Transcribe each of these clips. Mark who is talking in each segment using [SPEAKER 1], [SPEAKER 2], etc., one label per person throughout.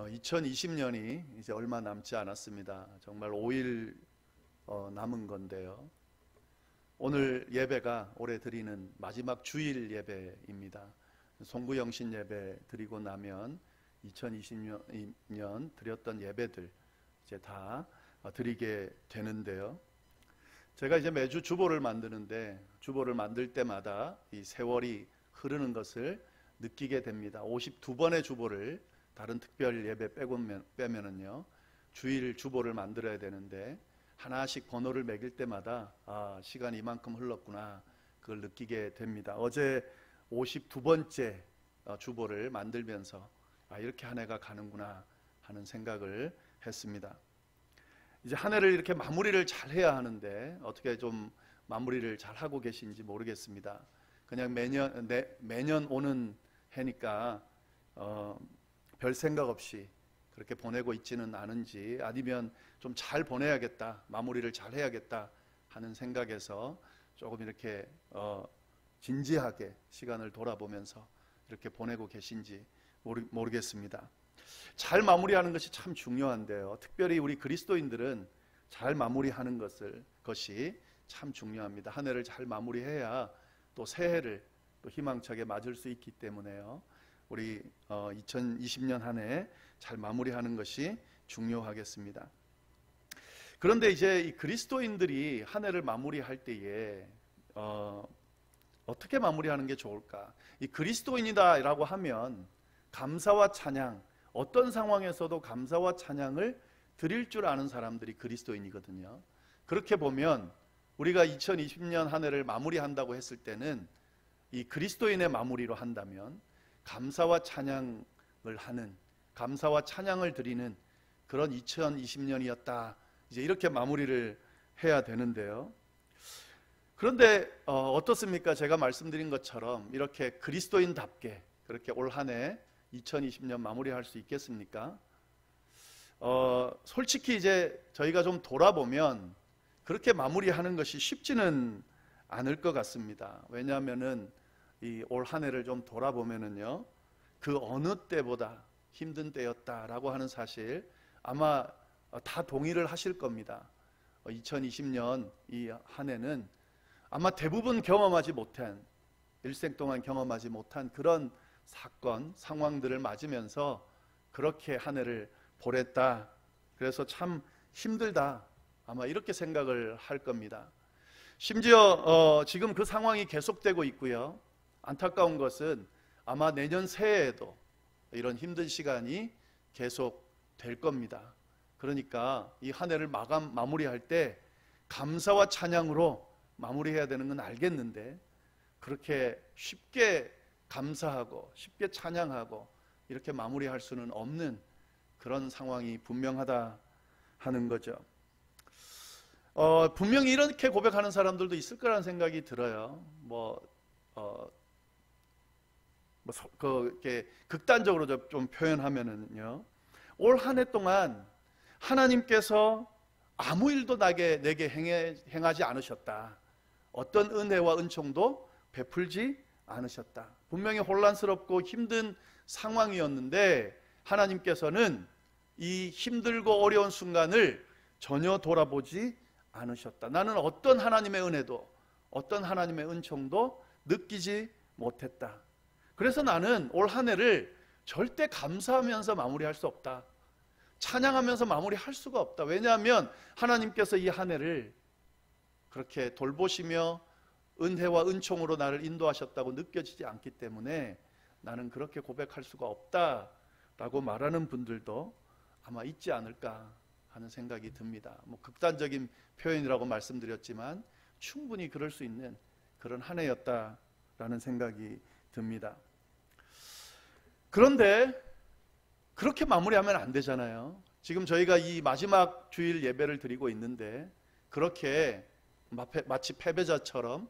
[SPEAKER 1] 2020년이 이제 얼마 남지 않았습니다. 정말 5일 남은 건데요. 오늘 예배가 올해 드리는 마지막 주일 예배입니다. 송구영신 예배 드리고 나면 2020년 드렸던 예배들 이제 다 드리게 되는데요. 제가 이제 매주 주보를 만드는데 주보를 만들 때마다 이 세월이 흐르는 것을 느끼게 됩니다. 52번의 주보를 다른 특별 예배 빼면은요, 주일 주보를 만들어야 되는데 하나씩 번호를 매길 때마다 시간이 이만큼 흘렀구나, 그걸 느끼게 됩니다. 어제 52번째 주보를 만들면서 이렇게 한 해가 가는구나 하는 생각을 했습니다. 이제 한 해를 이렇게 마무리를 잘 해야 하는데 어떻게 좀 마무리를 잘 하고 계신지 모르겠습니다. 그냥 매년 오는 해니까 별 생각 없이 그렇게 보내고 있지는 않은지, 아니면 좀 잘 보내야겠다, 마무리를 잘 해야겠다 하는 생각에서 조금 이렇게 진지하게 시간을 돌아보면서 이렇게 보내고 계신지 모르겠습니다. 잘 마무리하는 것이 참 중요한데요. 특별히 우리 그리스도인들은 잘 마무리하는 것이 참 중요합니다. 한 해를 잘 마무리해야 또 새해를 또 희망차게 맞을 수 있기 때문에요. 우리 2020년 한 해 잘 마무리하는 것이 중요하겠습니다. 그런데 이제 이 그리스도인들이 한 해를 마무리할 때에 어떻게 마무리하는 게 좋을까? 이 그리스도인이다라고 하면 감사와 찬양, 어떤 상황에서도 감사와 찬양을 드릴 줄 아는 사람들이 그리스도인이거든요. 그렇게 보면 우리가 2020년 한 해를 마무리한다고 했을 때는 이 그리스도인의 마무리로 한다면 감사와 찬양을 하는, 감사와 찬양을 드리는 그런 2020년이었다, 이제 이렇게 마무리를 해야 되는데요. 그런데 어떻습니까? 제가 말씀드린 것처럼 이렇게 그리스도인답게 그렇게 올 한 해 2020년 마무리할 수 있겠습니까? 솔직히 이제 저희가 좀 돌아보면 그렇게 마무리하는 것이 쉽지는 않을 것 같습니다. 왜냐하면은 이 올 한 해를 좀 돌아보면은요, 그 어느 때보다 힘든 때였다라고 하는 사실 아마 다 동의를 하실 겁니다. 2020년 이 한 해는 아마 대부분 경험하지 못한, 일생 동안 경험하지 못한 그런 사건, 상황들을 맞으면서 그렇게 한 해를 보냈다. 그래서 참 힘들다, 아마 이렇게 생각을 할 겁니다. 심지어 지금 그 상황이 계속되고 있고요. 안타까운 것은 아마 내년 새해에도 이런 힘든 시간이 계속 될 겁니다. 그러니까 이 한 해를 마무리할 때 감사와 찬양으로 마무리해야 되는 건 알겠는데, 그렇게 쉽게 감사하고 쉽게 찬양하고 이렇게 마무리할 수는 없는 그런 상황이 분명하다 하는 거죠. 분명히 이렇게 고백하는 사람들도 있을 거라는 생각이 들어요. 이렇게 극단적으로 좀 표현하면은요, 올 한 해 동안 하나님께서 아무 일도 내게 행하지 않으셨다. 어떤 은혜와 은총도 베풀지 않으셨다. 분명히 혼란스럽고 힘든 상황이었는데 하나님께서는 이 힘들고 어려운 순간을 전혀 돌아보지 않으셨다. 나는 어떤 하나님의 은혜도 어떤 하나님의 은총도 느끼지 못했다. 그래서 나는 올 한 해를 절대 감사하면서 마무리할 수 없다. 찬양하면서 마무리할 수가 없다. 왜냐하면 하나님께서 이 한 해를 그렇게 돌보시며 은혜와 은총으로 나를 인도하셨다고 느껴지지 않기 때문에 나는 그렇게 고백할 수가 없다라고 말하는 분들도 아마 있지 않을까 하는 생각이 듭니다. 극단적인 표현이라고 말씀드렸지만 충분히 그럴 수 있는 그런 한 해였다라는 생각이 듭니다. 그런데 그렇게 마무리하면 안 되잖아요. 지금 저희가 이 마지막 주일 예배를 드리고 있는데 그렇게 마치 패배자처럼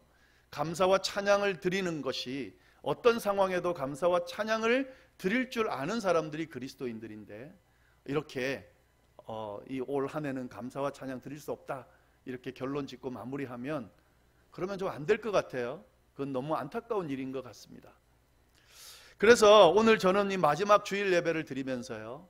[SPEAKER 1] 감사와 찬양을 드리는 것이, 어떤 상황에도 감사와 찬양을 드릴 줄 아는 사람들이 그리스도인들인데 이렇게 이 올 한 해는 감사와 찬양 드릴 수 없다 이렇게 결론 짓고 마무리하면 그러면 좀 안 될 것 같아요. 그건 너무 안타까운 일인 것 같습니다. 그래서 오늘 저는 이 마지막 주일 예배를 드리면서요,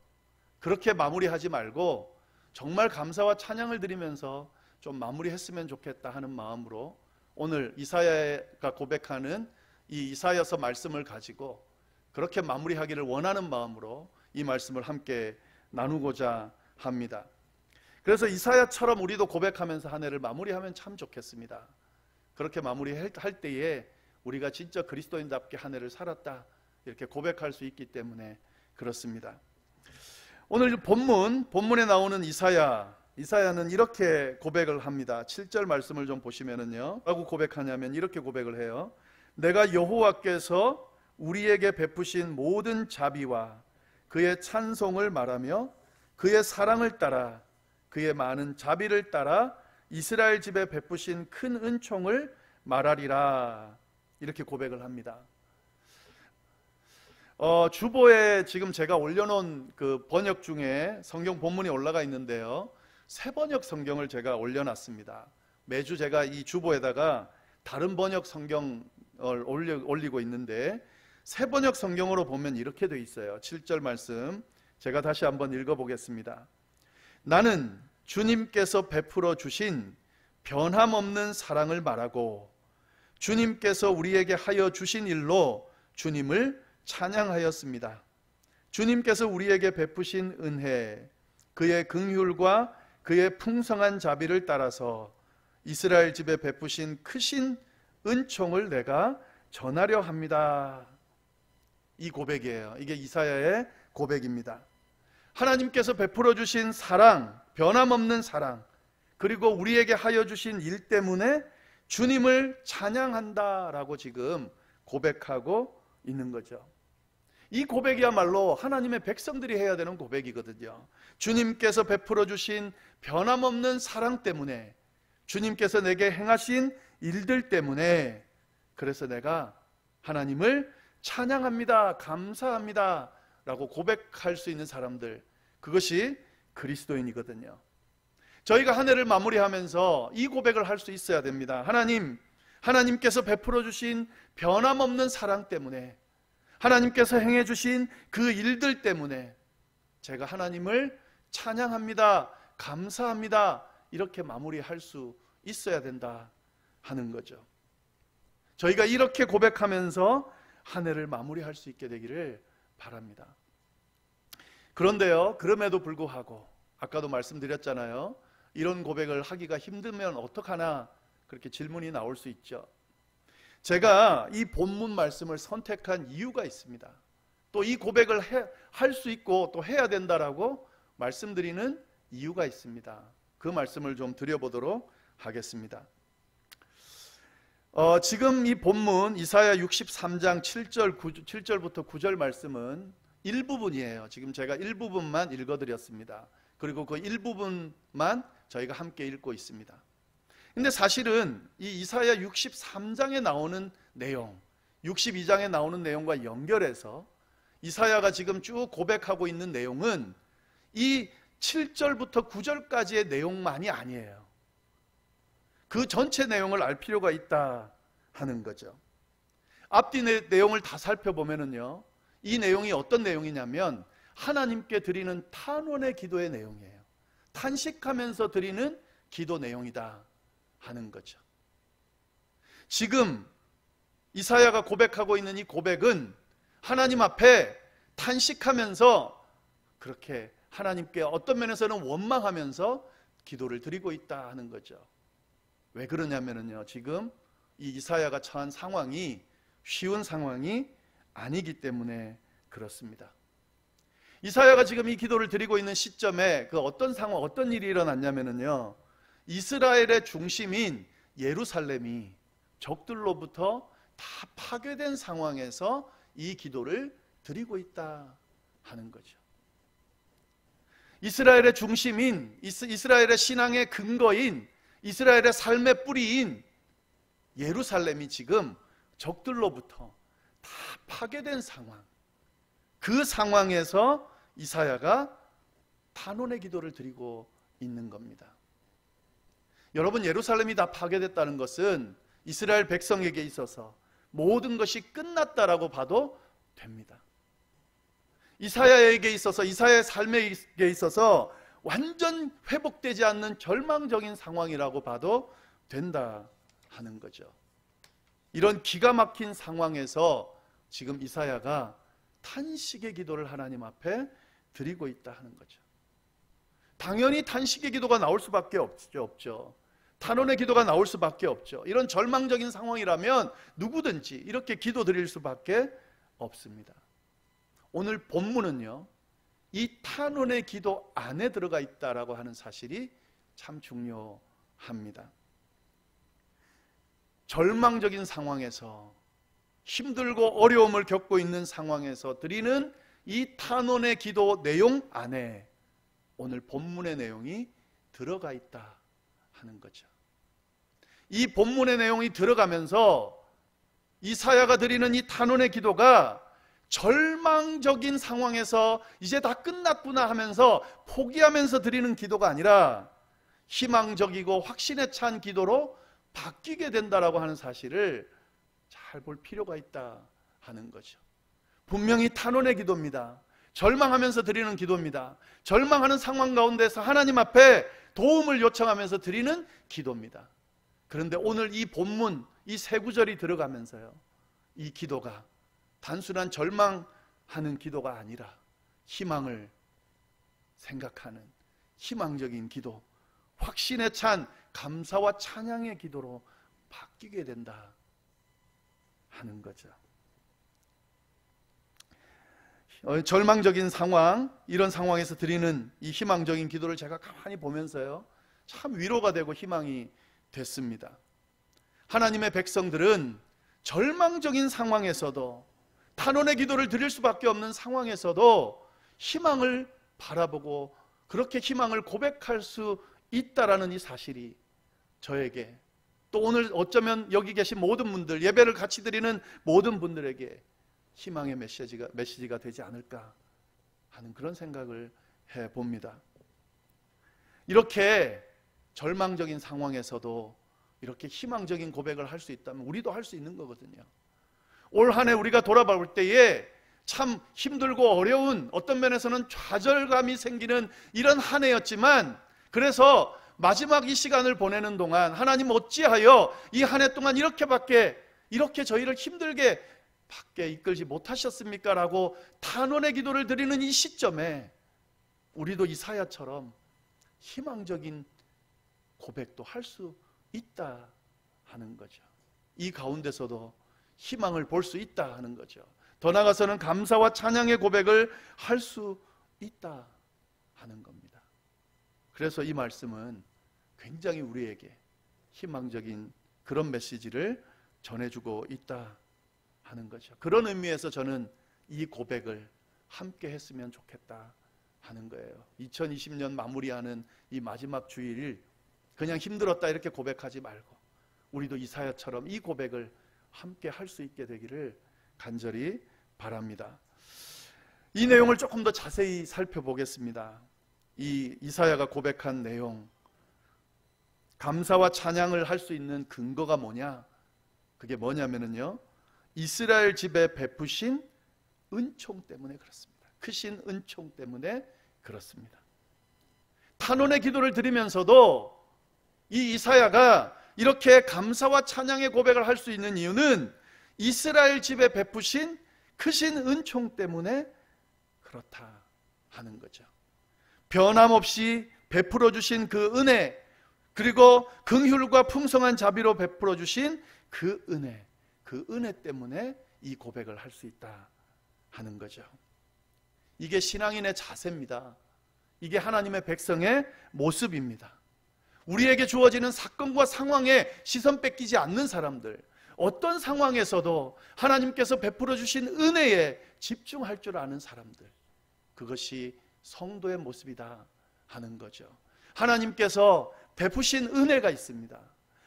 [SPEAKER 1] 그렇게 마무리하지 말고 정말 감사와 찬양을 드리면서 좀 마무리했으면 좋겠다 하는 마음으로 오늘 이사야가 고백하는 이 이사야서 말씀을 가지고 그렇게 마무리하기를 원하는 마음으로 이 말씀을 함께 나누고자 합니다. 그래서 이사야처럼 우리도 고백하면서 한 해를 마무리하면 참 좋겠습니다. 그렇게 마무리할 때에 우리가 진짜 그리스도인답게 한 해를 살았다 이렇게 고백할 수 있기 때문에 그렇습니다. 오늘 본문에 나오는 이사야는 이렇게 고백을 합니다. 7절 말씀을 좀 보시면은요, 뭐라고 고백하냐면 이렇게 고백을 해요. 내가 여호와께서 우리에게 베푸신 모든 자비와 그의 찬송을 말하며 그의 사랑을 따라 그의 많은 자비를 따라 이스라엘 집에 베푸신 큰 은총을 말하리라 이렇게 고백을 합니다. 주보에 지금 제가 올려놓은 그 번역 중에 성경 본문이 올라가 있는데요, 새 번역 성경을 제가 올려놨습니다. 매주 제가 이 주보에다가 다른 번역 성경을 올리고 있는데 새 번역 성경으로 보면 이렇게 돼 있어요. 7절 말씀 제가 다시 한번 읽어보겠습니다. 나는 주님께서 베풀어 주신 변함없는 사랑을 말하고 주님께서 우리에게 하여 주신 일로 주님을 찬양하였습니다. 주님께서 우리에게 베푸신 은혜, 그의 긍휼과 그의 풍성한 자비를 따라서 이스라엘 집에 베푸신 크신 은총을 내가 전하려 합니다. 이 고백이에요. 이게 이사야의 고백입니다. 하나님께서 베풀어 주신 사랑, 변함없는 사랑, 그리고 우리에게 하여 주신 일 때문에 주님을 찬양한다라고 지금 고백하고 있는 거죠. 이 고백이야말로 하나님의 백성들이 해야 되는 고백이거든요. 주님께서 베풀어 주신 변함없는 사랑 때문에, 주님께서 내게 행하신 일들 때문에, 그래서 내가 하나님을 찬양합니다, 감사합니다 라고 고백할 수 있는 사람들, 그것이 그리스도인이거든요. 저희가 한 해를 마무리하면서 이 고백을 할 수 있어야 됩니다. 하나님께서 베풀어 주신 변함없는 사랑 때문에, 하나님께서 행해 주신 그 일들 때문에 제가 하나님을 찬양합니다, 감사합니다 이렇게 마무리할 수 있어야 된다 하는 거죠. 저희가 이렇게 고백하면서 한 해를 마무리할 수 있게 되기를 바랍니다. 그런데요, 그럼에도 불구하고 아까도 말씀드렸잖아요. 이런 고백을 하기가 힘들면 어떡하나 그렇게 질문이 나올 수 있죠. 제가 이 본문 말씀을 선택한 이유가 있습니다. 또 이 고백을 할 수 있고 또 해야 된다라고 말씀드리는 이유가 있습니다. 그 말씀을 좀 드려보도록 하겠습니다. 지금 이 본문 이사야 63장 7절부터 9절 말씀은 일부분이에요. 지금 제가 일부분만 읽어드렸습니다. 그리고 그 일부분만 저희가 함께 읽고 있습니다. 근데 사실은 이 이사야 63장에 나오는 내용, 62장에 나오는 내용과 연결해서 이사야가 지금 쭉 고백하고 있는 내용은 이 7절부터 9절까지의 내용만이 아니에요. 그 전체 내용을 알 필요가 있다 하는 거죠. 앞뒤 내용을 다 살펴보면은요, 이 내용이 어떤 내용이냐면 하나님께 드리는 탄원의 기도의 내용이에요. 탄식하면서 드리는 기도 내용이다 하는 거죠. 지금 이사야가 고백하고 있는 이 고백은 하나님 앞에 탄식하면서 그렇게 하나님께 어떤 면에서는 원망하면서 기도를 드리고 있다 하는 거죠. 왜 그러냐면요, 지금 이 이사야가 처한 상황이 쉬운 상황이 아니기 때문에 그렇습니다. 이사야가 지금 이 기도를 드리고 있는 시점에 그 어떤 상황, 어떤 일이 일어났냐면요, 이스라엘의 중심인 예루살렘이 적들로부터 다 파괴된 상황에서 이 기도를 드리고 있다 하는 거죠. 이스라엘의 중심인, 이스라엘의 신앙의 근거인, 이스라엘의 삶의 뿌리인 예루살렘이 지금 적들로부터 다 파괴된 상황, 그 상황에서 이사야가 탄원의 기도를 드리고 있는 겁니다. 여러분, 예루살렘이 다 파괴됐다는 것은 이스라엘 백성에게 있어서 모든 것이 끝났다라고 봐도 됩니다. 이사야에게 있어서, 이사야의 삶에 있어서 완전 회복되지 않는 절망적인 상황이라고 봐도 된다 하는 거죠. 이런 기가 막힌 상황에서 지금 이사야가 탄식의 기도를 하나님 앞에 드리고 있다 하는 거죠. 당연히 탄식의 기도가 나올 수밖에 없죠. 탄원의 기도가 나올 수밖에 없죠. 이런 절망적인 상황이라면 누구든지 이렇게 기도 드릴 수밖에 없습니다. 오늘 본문은요, 이 탄원의 기도 안에 들어가 있다라고 하는 사실이 참 중요합니다. 절망적인 상황에서, 힘들고 어려움을 겪고 있는 상황에서 드리는 이 탄원의 기도 내용 안에 오늘 본문의 내용이 들어가 있다 하는 거죠. 이 본문의 내용이 들어가면서 이사야가 드리는 이 탄원의 기도가 절망적인 상황에서 이제 다 끝났구나 하면서 포기하면서 드리는 기도가 아니라 희망적이고 확신에 찬 기도로 바뀌게 된다라고 하는 사실을 잘 볼 필요가 있다 하는 거죠. 분명히 탄원의 기도입니다. 절망하면서 드리는 기도입니다. 절망하는 상황 가운데서 하나님 앞에 도움을 요청하면서 드리는 기도입니다. 그런데 오늘 이 본문, 이 세 구절이 들어가면서요, 이 기도가 단순한 절망하는 기도가 아니라 희망을 생각하는 희망적인 기도, 확신에 찬 감사와 찬양의 기도로 바뀌게 된다 하는 거죠. 절망적인 상황, 이런 상황에서 드리는 이 희망적인 기도를 제가 가만히 보면서요, 참 위로가 되고 희망이 됐습니다. 하나님의 백성들은 절망적인 상황에서도, 탄원의 기도를 드릴 수밖에 없는 상황에서도 희망을 바라보고 그렇게 희망을 고백할 수 있다라는 이 사실이 저에게, 또 오늘 어쩌면 여기 계신 모든 분들, 예배를 같이 드리는 모든 분들에게 희망의 메시지가 되지 않을까 하는 그런 생각을 해봅니다. 이렇게 절망적인 상황에서도 이렇게 희망적인 고백을 할 수 있다면 우리도 할 수 있는 거거든요. 올 한 해 우리가 돌아볼 때에 참 힘들고 어려운, 어떤 면에서는 좌절감이 생기는 이런 한 해였지만, 그래서 마지막 이 시간을 보내는 동안 하나님 어찌하여 이 한 해 동안 이렇게 저희를 힘들게 밖에 이끌지 못하셨습니까? 라고 탄원의 기도를 드리는 이 시점에 우리도 이사야처럼 희망적인 고백도 할 수 있다 하는 거죠. 이 가운데서도 희망을 볼 수 있다 하는 거죠. 더 나아가서는 감사와 찬양의 고백을 할 수 있다 하는 겁니다. 그래서 이 말씀은 굉장히 우리에게 희망적인 그런 메시지를 전해주고 있다 하는 거죠. 그런 의미에서 저는 이 고백을 함께 했으면 좋겠다 하는 거예요. 2020년 마무리하는 이 마지막 주일, 그냥 힘들었다 이렇게 고백하지 말고 우리도 이사야처럼 이 고백을 함께 할 수 있게 되기를 간절히 바랍니다. 이 내용을 조금 더 자세히 살펴보겠습니다. 이 이사야가 고백한 내용, 감사와 찬양을 할 수 있는 근거가 뭐냐? 그게 뭐냐면요, 이스라엘 집에 베푸신 은총 때문에 그렇습니다. 크신 은총 때문에 그렇습니다. 탄원의 기도를 드리면서도 이 이사야가 이렇게 감사와 찬양의 고백을 할 수 있는 이유는 이스라엘 집에 베푸신 크신 은총 때문에 그렇다 하는 거죠. 변함없이 베풀어 주신 그 은혜, 그리고 긍휼과 풍성한 자비로 베풀어 주신 그 은혜 때문에 이 고백을 할 수 있다 하는 거죠. 이게 신앙인의 자세입니다. 이게 하나님의 백성의 모습입니다. 우리에게 주어지는 사건과 상황에 시선 뺏기지 않는 사람들, 어떤 상황에서도 하나님께서 베풀어 주신 은혜에 집중할 줄 아는 사람들, 그것이 성도의 모습이다 하는 거죠. 하나님께서 베푸신 은혜가 있습니다.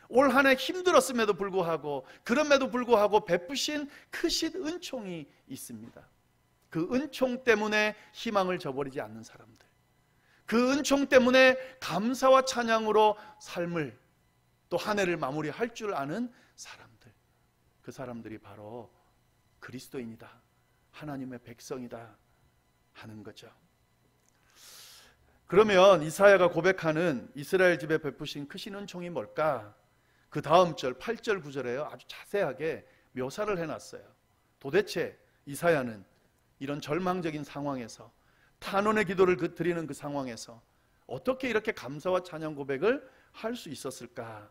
[SPEAKER 1] 올 한 해 힘들었음에도 불구하고, 그럼에도 불구하고 베푸신 크신 은총이 있습니다. 그 은총 때문에 희망을 저버리지 않는 사람들, 그 은총 때문에 감사와 찬양으로 삶을, 또 한 해를 마무리할 줄 아는 사람들, 그 사람들이 바로 그리스도인이다, 하나님의 백성이다 하는 거죠. 그러면 이사야가 고백하는 이스라엘 집에 베푸신 크신 은총이 뭘까? 그 다음 절 8절 9절에요 아주 자세하게 묘사를 해놨어요. 도대체 이사야는 이런 절망적인 상황에서, 탄원의 기도를 드리는 그 상황에서 어떻게 이렇게 감사와 찬양 고백을 할 수 있었을까?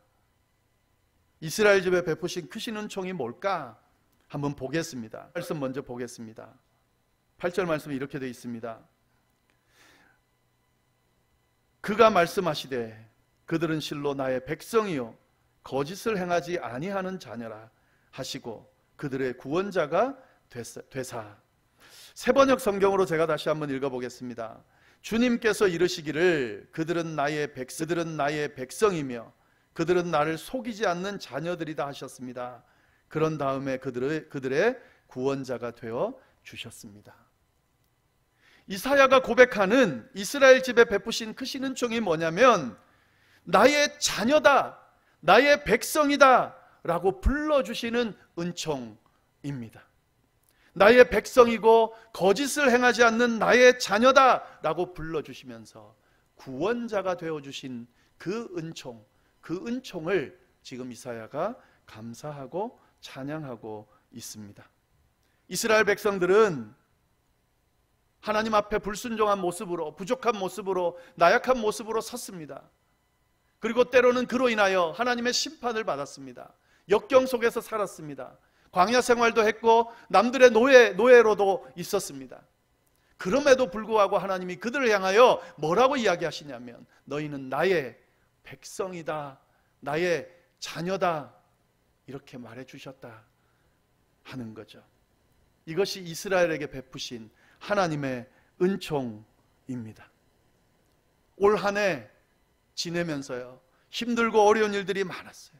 [SPEAKER 1] 이스라엘 집에 베푸신 크신 은총이 뭘까? 한번 보겠습니다. 말씀 먼저 보겠습니다. 8절 말씀이 이렇게 되어 있습니다. 그가 말씀하시되 그들은 실로 나의 백성이요 거짓을 행하지 아니하는 자녀라 하시고 그들의 구원자가 되사. 새번역 성경으로 제가 다시 한번 읽어보겠습니다. 주님께서 이르시기를 그들은 나의 백성이며 그들은 나를 속이지 않는 자녀들이다 하셨습니다. 그런 다음에 그들의 구원자가 되어 주셨습니다. 이사야가 고백하는 이스라엘 집에 베푸신 크신 은총이 뭐냐면 나의 자녀다, 나의 백성이다 라고 불러주시는 은총입니다. 나의 백성이고 거짓을 행하지 않는 나의 자녀다 라고 불러주시면서 구원자가 되어주신 그 은총을 지금 이사야가 감사하고 찬양하고 있습니다. 이스라엘 백성들은 하나님 앞에 불순종한 모습으로, 부족한 모습으로, 나약한 모습으로 섰습니다. 그리고 때로는 그로 인하여 하나님의 심판을 받았습니다. 역경 속에서 살았습니다. 광야 생활도 했고 남들의 노예로도 있었습니다. 그럼에도 불구하고 하나님이 그들을 향하여 뭐라고 이야기하시냐면 너희는 나의 백성이다, 나의 자녀다 이렇게 말해 주셨다 하는 거죠. 이것이 이스라엘에게 베푸신 하나님의 은총입니다. 올 한 해 지내면서요 힘들고 어려운 일들이 많았어요.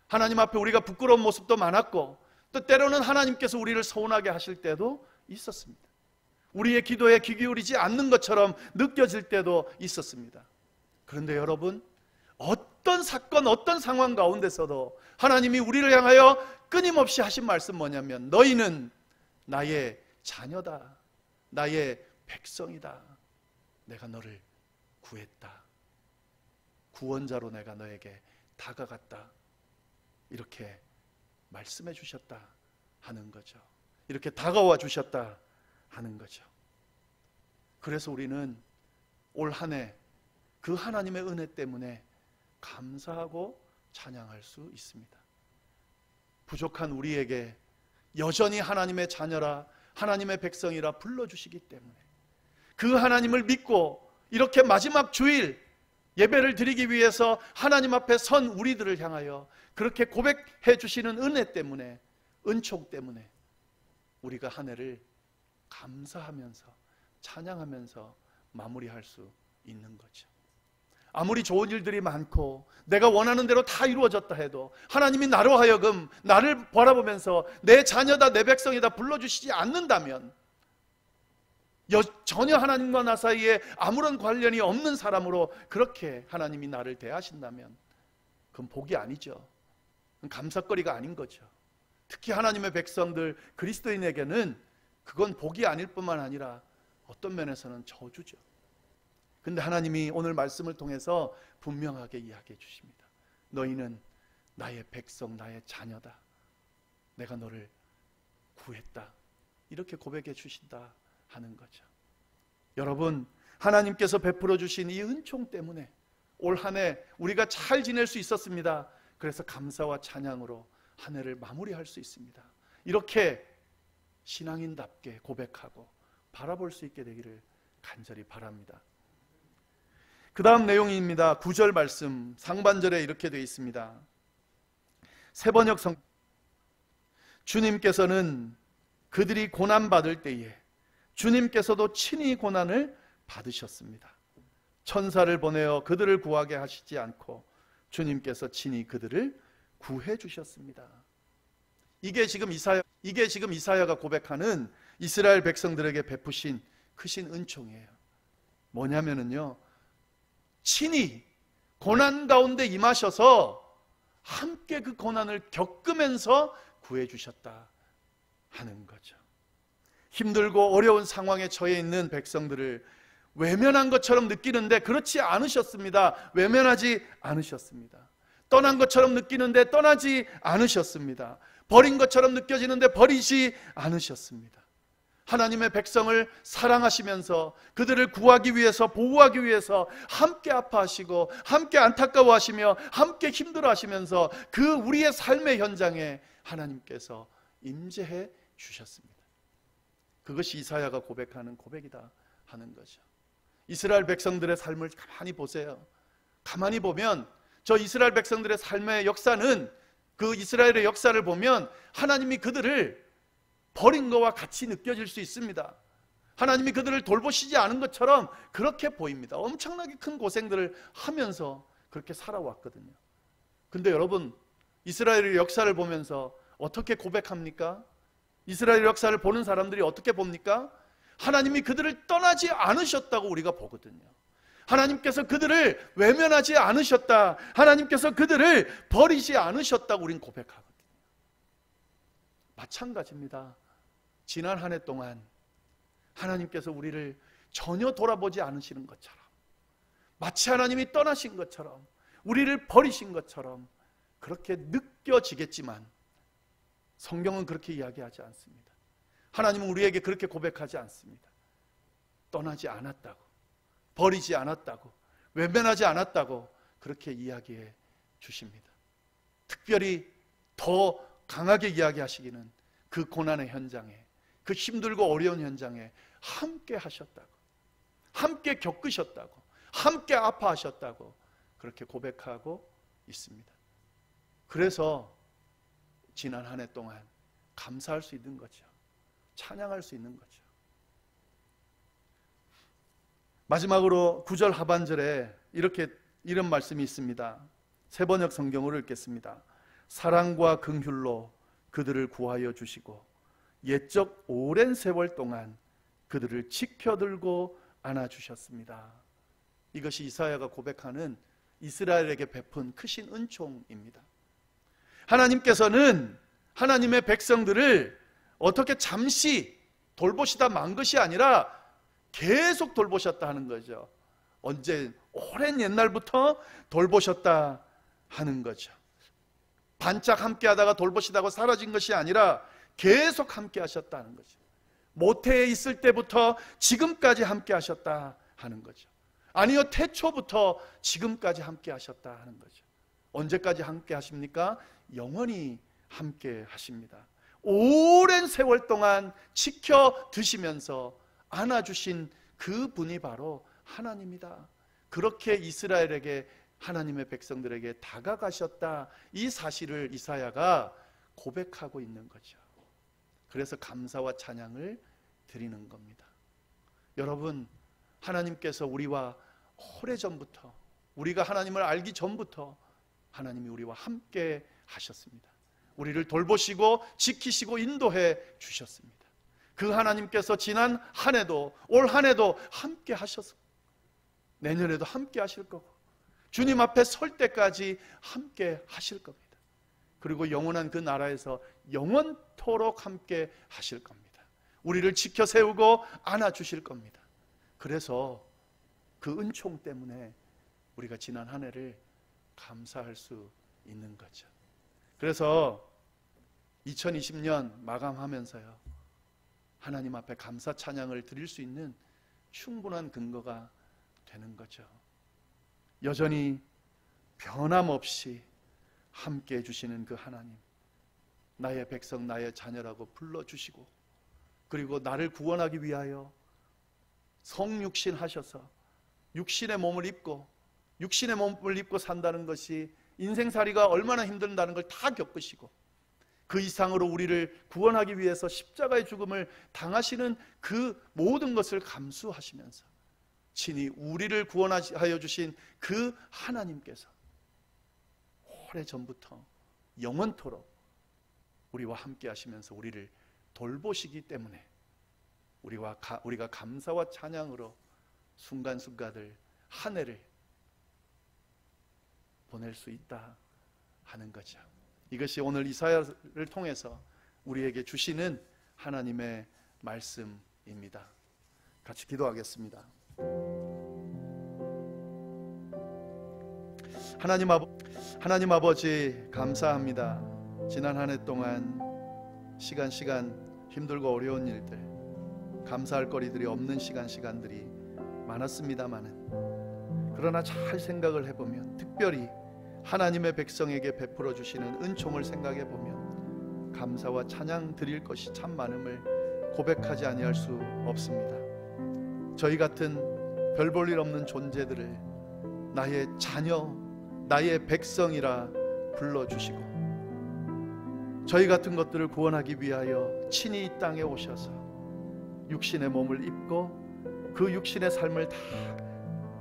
[SPEAKER 1] 하나님 앞에 우리가 부끄러운 모습도 많았고 또 때로는 하나님께서 우리를 서운하게 하실 때도 있었습니다. 우리의 기도에 귀 기울이지 않는 것처럼 느껴질 때도 있었습니다. 그런데 여러분, 어떤 사건, 어떤 상황 가운데서도 하나님이 우리를 향하여 끊임없이 하신 말씀 뭐냐면 너희는 나의 자녀다, 나의 백성이다, 내가 너를 구했다, 구원자로 내가 너에게 다가갔다 이렇게 말씀해 주셨다 하는 거죠. 이렇게 다가와 주셨다 하는 거죠. 그래서 우리는 올 한 해 그 하나님의 은혜 때문에 감사하고 찬양할 수 있습니다. 부족한 우리에게 여전히 하나님의 자녀라, 하나님의 백성이라 불러주시기 때문에 그 하나님을 믿고 이렇게 마지막 주일 예배를 드리기 위해서 하나님 앞에 선 우리들을 향하여 그렇게 고백해 주시는 은혜 때문에, 은총 때문에 우리가 한 해를 감사하면서 찬양하면서 마무리할 수 있는 거죠. 아무리 좋은 일들이 많고 내가 원하는 대로 다 이루어졌다 해도 하나님이 나로 하여금 나를 바라보면서 내 자녀다, 내 백성이다 불러주시지 않는다면, 전혀 하나님과 나 사이에 아무런 관련이 없는 사람으로 그렇게 하나님이 나를 대하신다면 그건 복이 아니죠. 그건 감사거리가 아닌 거죠. 특히 하나님의 백성들, 그리스도인에게는 그건 복이 아닐 뿐만 아니라 어떤 면에서는 저주죠. 근데 하나님이 오늘 말씀을 통해서 분명하게 이야기해 주십니다. 너희는 나의 백성, 나의 자녀다, 내가 너를 구했다 이렇게 고백해 주신다 하는 거죠. 여러분, 하나님께서 베풀어 주신 이 은총 때문에 올 한 해 우리가 잘 지낼 수 있었습니다. 그래서 감사와 찬양으로 한 해를 마무리할 수 있습니다. 이렇게 신앙인답게 고백하고 바라볼 수 있게 되기를 간절히 바랍니다. 그 다음 내용입니다. 9절 말씀 상반절에 이렇게 되어 있습니다. 새번역 주님께서는 그들이 고난받을 때에 주님께서도 친히 고난을 받으셨습니다. 천사를 보내어 그들을 구하게 하시지 않고 주님께서 친히 그들을 구해 주셨습니다. 이게 지금 이사야가 고백하는 이스라엘 백성들에게 베푸신 크신 은총이에요. 뭐냐면은요, 친히 고난 가운데 임하셔서 함께 그 고난을 겪으면서 구해 주셨다 하는 거죠. 힘들고 어려운 상황에 처해 있는 백성들을 외면한 것처럼 느끼는데 그렇지 않으셨습니다. 외면하지 않으셨습니다. 떠난 것처럼 느끼는데 떠나지 않으셨습니다. 버린 것처럼 느껴지는데 버리지 않으셨습니다. 하나님의 백성을 사랑하시면서 그들을 구하기 위해서, 보호하기 위해서 함께 아파하시고 함께 안타까워하시며 함께 힘들어하시면서 그 우리의 삶의 현장에 하나님께서 임재해 주셨습니다. 그것이 이사야가 고백하는 고백이다 하는 거죠. 이스라엘 백성들의 삶을 가만히 보세요. 가만히 보면 저 이스라엘 백성들의 삶의 역사는, 그 이스라엘의 역사를 보면 하나님이 그들을 버린 것과 같이 느껴질 수 있습니다. 하나님이 그들을 돌보시지 않은 것처럼 그렇게 보입니다. 엄청나게 큰 고생들을 하면서 그렇게 살아왔거든요. 근데 여러분, 이스라엘의 역사를 보면서 어떻게 고백합니까? 이스라엘 역사를 보는 사람들이 어떻게 봅니까? 하나님이 그들을 떠나지 않으셨다고 우리가 보거든요. 하나님께서 그들을 외면하지 않으셨다, 하나님께서 그들을 버리지 않으셨다고 우리는 고백하거든요. 마찬가지입니다. 지난 한 해 동안 하나님께서 우리를 전혀 돌아보지 않으시는 것처럼, 마치 하나님이 떠나신 것처럼, 우리를 버리신 것처럼 그렇게 느껴지겠지만 성경은 그렇게 이야기하지 않습니다. 하나님은 우리에게 그렇게 고백하지 않습니다. 떠나지 않았다고, 버리지 않았다고, 외면하지 않았다고 그렇게 이야기해 주십니다. 특별히 더 강하게 이야기하시기는 그 고난의 현장에, 그 힘들고 어려운 현장에 함께 하셨다고, 함께 겪으셨다고, 함께 아파하셨다고 그렇게 고백하고 있습니다. 그래서 지난 한 해 동안 감사할 수 있는 거죠. 찬양할 수 있는 거죠. 마지막으로 9절 하반절에 이런 말씀이 있습니다. 세번역 성경으로 읽겠습니다. 사랑과 긍휼로 그들을 구하여 주시고 옛적 오랜 세월 동안 그들을 지켜들고 안아주셨습니다. 이것이 이사야가 고백하는 이스라엘에게 베푼 크신 은총입니다. 하나님께서는 하나님의 백성들을 어떻게 잠시 돌보시다 만 것이 아니라 계속 돌보셨다 하는 거죠. 언제? 오랜 옛날부터 돌보셨다 하는 거죠. 반짝 함께 하다가 돌보시다가 사라진 것이 아니라 계속 함께 하셨다는 거죠. 모태에 있을 때부터 지금까지 함께 하셨다 하는 거죠. 아니요, 태초부터 지금까지 함께 하셨다 하는 거죠. 언제까지 함께 하십니까? 영원히 함께 하십니다. 오랜 세월 동안 지켜 드시면서 안아주신 그 분이 바로 하나님이다. 그렇게 이스라엘에게, 하나님의 백성들에게 다가가셨다, 이 사실을 이사야가 고백하고 있는 거죠. 그래서 감사와 찬양을 드리는 겁니다. 여러분, 하나님께서 우리와 오래전부터, 우리가 하나님을 알기 전부터 하나님이 우리와 함께 하셨습니다. 우리를 돌보시고 지키시고 인도해 주셨습니다. 그 하나님께서 지난 한 해도, 올 한 해도 함께 하셔서 내년에도 함께 하실 거고 주님 앞에 설 때까지 함께 하실 겁니다. 그리고 영원한 그 나라에서 영원토록 함께 하실 겁니다. 우리를 지켜 세우고 안아주실 겁니다. 그래서 그 은총 때문에 우리가 지난 한 해를 감사할 수 있는 거죠. 그래서 2020년 마감하면서요, 하나님 앞에 감사 찬양을 드릴 수 있는 충분한 근거가 되는 거죠. 여전히 변함없이 함께 해주시는 그 하나님, 나의 백성, 나의 자녀라고 불러주시고, 그리고 나를 구원하기 위하여 성육신 하셔서 육신의 몸을 입고, 육신의 몸을 입고 산다는 것이 인생살이가 얼마나 힘든다는 걸 다 겪으시고, 그 이상으로 우리를 구원하기 위해서 십자가의 죽음을 당하시는 그 모든 것을 감수하시면서 친히 우리를 구원하여 주신 그 하나님께서 오래전부터 영원토록 우리와 함께 하시면서 우리를 돌보시기 때문에 우리가 감사와 찬양으로 순간순간을, 한 해를 보낼 수 있다 하는 거죠. 이것이 오늘 이사야를 통해서 우리에게 주시는 하나님의 말씀입니다. 같이 기도하겠습니다. 하나님 아버지 감사합니다. 지난 한 해 동안 시간 힘들고 어려운 일들, 감사할 거리들이 없는 시간들이 많았습니다마는, 그러나 잘 생각을 해보면, 특별히 하나님의 백성에게 베풀어 주시는 은총을 생각해 보면 감사와 찬양 드릴 것이 참 많음을 고백하지 아니할 수 없습니다. 저희 같은 별 볼 일 없는 존재들을 나의 자녀, 나의 백성이라 불러주시고, 저희 같은 것들을 구원하기 위하여 친히 이 땅에 오셔서 육신의 몸을 입고 그 육신의 삶을 다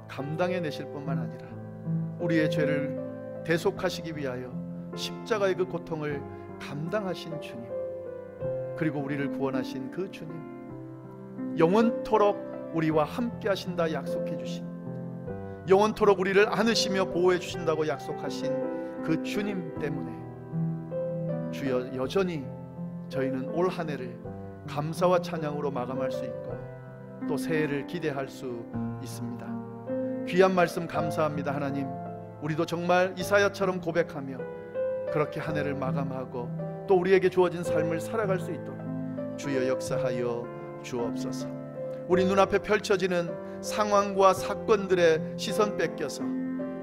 [SPEAKER 1] 감당해 내실 뿐만 아니라 우리의 죄를 대속하시기 위하여 십자가의 그 고통을 감당하신 주님, 그리고 우리를 구원하신 그 주님, 영원토록 우리와 함께 하신다 약속해 주신, 영원토록 우리를 안으시며 보호해 주신다고 약속하신 그 주님 때문에 주여, 여전히 저희는 올 한 해를 감사와 찬양으로 마감할 수 있고 또 새해를 기대할 수 있습니다. 귀한 말씀 감사합니다. 하나님, 우리도 정말 이사야처럼 고백하며 그렇게 한 해를 마감하고 또 우리에게 주어진 삶을 살아갈 수 있도록 주여 역사하여 주옵소서. 우리 눈앞에 펼쳐지는 상황과 사건들의 시선 뺏겨서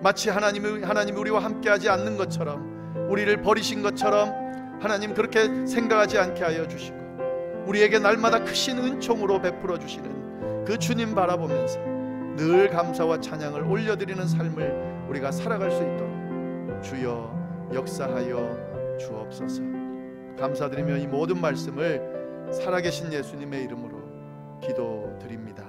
[SPEAKER 1] 마치 하나님이 우리와 함께하지 않는 것처럼, 우리를 버리신 것처럼 하나님 그렇게 생각하지 않게 하여 주시고, 우리에게 날마다 크신 은총으로 베풀어 주시는 그 주님 바라보면서 늘 감사와 찬양을 올려드리는 삶을 우리가 살아갈 수 있도록 주여 역사하여 주옵소서. 감사드리며 이 모든 말씀을 살아계신 예수님의 이름으로 기도드립니다.